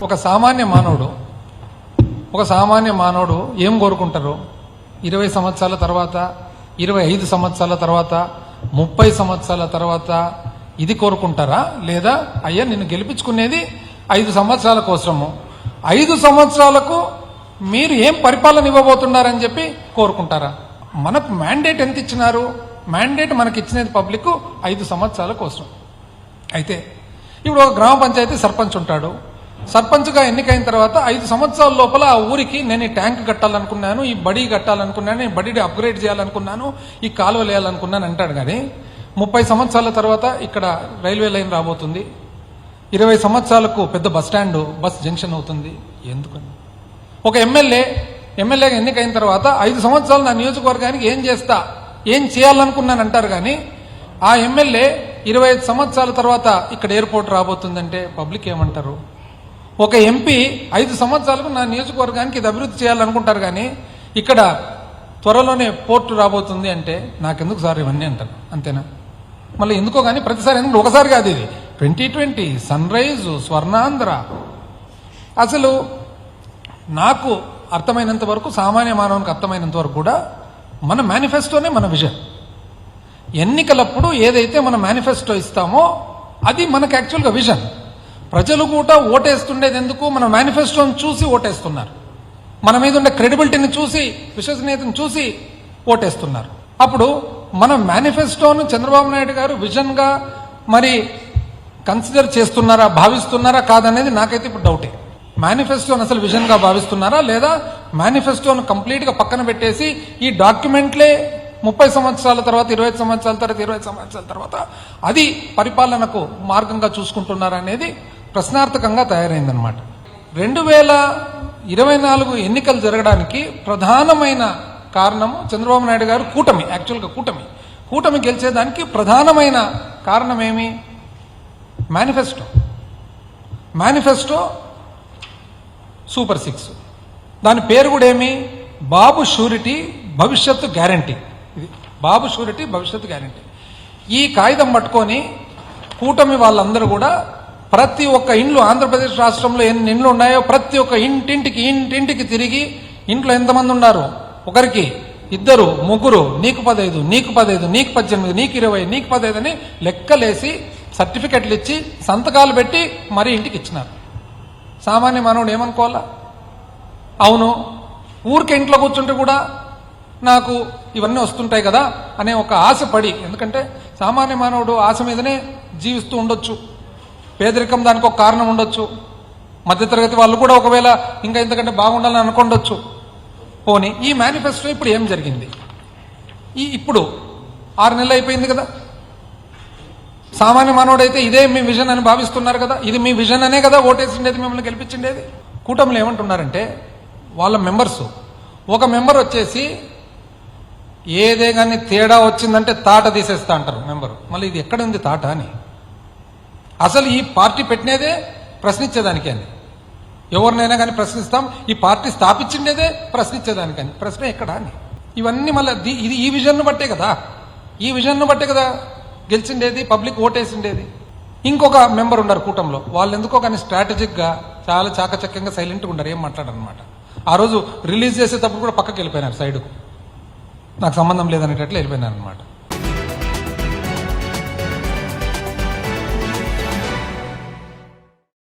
ఒక సామాన్య మానవుడు ఏం కోరుకుంటారు? 20 సంవత్సరాల తర్వాత, 25 సంవత్సరాల తర్వాత, 30 సంవత్సరాల తర్వాత ఇది కోరుకుంటారా? లేదా అయ్యా నిన్ను గెలిపించుకునేది 5 సంవత్సరాల కోసము, 5 సంవత్సరాలకు మీరు ఏం పరిపాలన ఇవ్వబోతున్నారని చెప్పి కోరుకుంటారా? మనకు మ్యాండేట్ ఎంత ఇచ్చినారు? మ్యాండేట్ మనకి ఇచ్చినది పబ్లిక్ 5 సంవత్సరాల కోసం. అయితే ఇప్పుడు ఒక గ్రామ పంచాయతీ సర్పంచ్ ఉంటాడు. సర్పంచ్గా ఎన్నికైన తర్వాత 5 సంవత్సరాల లోపల ఆ ఊరికి నేను ఈ ట్యాంక్ కట్టాలనుకున్నాను, ఈ బడి కట్టాలనుకున్నాను, ఈ బడిని అప్గ్రేడ్ చేయాలనుకున్నాను, ఈ కాలువలు వేయాలనుకున్నాను అంటాడు. కానీ 30 సంవత్సరాల తర్వాత ఇక్కడ రైల్వే లైన్ రాబోతుంది, 20 సంవత్సరాలకు పెద్ద బస్ జంక్షన్ అవుతుంది. ఎందుకని? ఒక ఎమ్మెల్యేగా ఎన్నికైన తర్వాత 5 సంవత్సరాలు నా నియోజకవర్గానికి ఏం చేయాలనుకున్నాను అంటారు. కానీ ఆ ఎమ్మెల్యే 25 సంవత్సరాల తర్వాత ఇక్కడ ఎయిర్పోర్ట్ రాబోతుందంటే పబ్లిక్ ఏమంటారు? ఒక ఎంపీ 5 సంవత్సరాలకు నా నియోజకవర్గానికి ఇది అభివృద్ధి చేయాలనుకుంటారు. కానీ ఇక్కడ త్వరలోనే పోర్టు రాబోతుంది అంటే నాకెందుకు సార్ ఇవన్నీ అంటారు. అంతేనా? మళ్ళీ ఎందుకో కానీ ప్రతిసారి ఎందుకు ఒకసారి కాదు, ఇది 2020 సన్ రైజ్, స్వర్ణాంధ్ర. అసలు నాకు అర్థమైనంత వరకు, సామాన్య మానవునికి అర్థమైనంత వరకు కూడా మన మేనిఫెస్టోనే మన విజన్. ఎన్నికలప్పుడు ఏదైతే మన మేనిఫెస్టో ఇస్తామో అది మనకు యాక్చువల్గా విజన్. ప్రజలు కూడా ఓటేస్తుండేది ఎందుకు? మన మేనిఫెస్టోని చూసి ఓటేస్తున్నారు. మన మీద ఉండే క్రెడిబిలిటీని చూసి, విశ్వసనీయతను చూసి ఓటేస్తున్నారు. అప్పుడు మన మేనిఫెస్టోను చంద్రబాబు నాయుడు గారు విజన్గా మరి కన్సిడర్ చేస్తున్నారా, భావిస్తున్నారా కాదనేది నాకైతే ఇప్పుడు డౌటే. మేనిఫెస్టోను అసలు విజన్గా భావిస్తున్నారా, లేదా మేనిఫెస్టోను కంప్లీట్గా పక్కన పెట్టేసి ఈ డాక్యుమెంట్లే 30 సంవత్సరాల తర్వాత, 25 సంవత్సరాల తర్వాత, 20 సంవత్సరాల తర్వాత అది పరిపాలనకు మార్గంగా చూసుకుంటున్నారా అనేది ప్రశ్నార్థకంగా తయారైందనమాట. 2024 ఎన్నికలు జరగడానికి ప్రధానమైన కారణము చంద్రబాబు నాయుడు గారు యాక్చువల్గా కూటమి గెలిచేదానికి ప్రధానమైన కారణం ఏమి? Manifesto super 6. దాని పేరు కూడా ఏమి? బాబు షూరిటీ భవిష్యత్తు గ్యారంటీ. ఇది బాబు షూరిటీ భవిష్యత్తు గ్యారంటీ. ఈ కాగితం పట్టుకొని కూటమి వాళ్ళందరూ కూడా ప్రతి ఒక్క ఇండ్లు, ఆంధ్రప్రదేశ్ రాష్ట్రంలో ఎన్ని ఇండ్లు ఉన్నాయో ప్రతి ఒక్క ఇంటింటికి తిరిగి ఇంట్లో ఎంతమంది ఉన్నారు, ఒకరికి 2, 3, నీకు 15, నీకు 15, నీకు 18, నీకు 20, నీకు 15 అని లెక్కలేసి సర్టిఫికెట్లు ఇచ్చి సంతకాలు పెట్టి మరీ ఇంటికి ఇచ్చినారు. సామాన్య మానవుడు ఏమనుకోవాలా? అవును, ఊరికి ఇంట్లో కూర్చుంటే కూడా నాకు ఇవన్నీ వస్తుంటాయి కదా అనే ఒక ఆశ పడి, ఎందుకంటే సామాన్య మానవుడు ఆశ మీదనే జీవిస్తూ ఉండొచ్చు. పేదరికం దానికి ఒక కారణం ఉండొచ్చు. మధ్యతరగతి వాళ్ళు కూడా ఒకవేళ ఇంకా ఇంతకంటే బాగుండాలని అనుకుండొచ్చు. పోనీ ఈ మేనిఫెస్టో ఇప్పుడు ఏం జరిగింది? ఇప్పుడు 6 నెలలు అయిపోయింది కదా. సామాన్య మానవుడు అయితే ఇదే మీ విజన్ అని భావిస్తున్నారు కదా. ఇది మీ విజన్ అనే కదా ఓటేసిండేది, మిమ్మల్ని గెలిపించిండేది. కూటమిలో ఏమంటున్నారంటే వాళ్ళ ఒక మెంబర్ వచ్చేసి ఏదే కానీ తేడా వచ్చిందంటే తాట తీసేస్తా అంటారు మెంబరు. మళ్ళీ ఇది ఎక్కడ ఉంది తాట అని? అసలు ఈ పార్టీ పెట్టినదే ప్రశ్నించేదానికి అని. ఎవరినైనా కానీ ప్రశ్నిస్తాం, ఈ పార్టీ స్థాపించిండేదే ప్రశ్నించేదానికని. ప్రశ్న ఎక్కడ అని? ఇవన్నీ మళ్ళీ ఇది ఈ విజన్ను బట్టే కదా గెలిచిండేది, పబ్లిక్ ఓటేసిండేది. ఇంకొక మెంబర్ ఉన్నారు కూటమిలో, వాళ్ళు ఎందుకో కానీ స్ట్రాటజిక్గా చాలా చాకచక్యంగా సైలెంట్గా ఉండరు, ఏం మాట్లాడనమాట. ఆ రోజు రిలీజ్ చేసేటప్పుడు కూడా పక్కకి వెళ్ళిపోయినారు, సైడ్కు, నాకు సంబంధం లేదనేటట్లు వెళ్ళిపోయినారు అనమాట.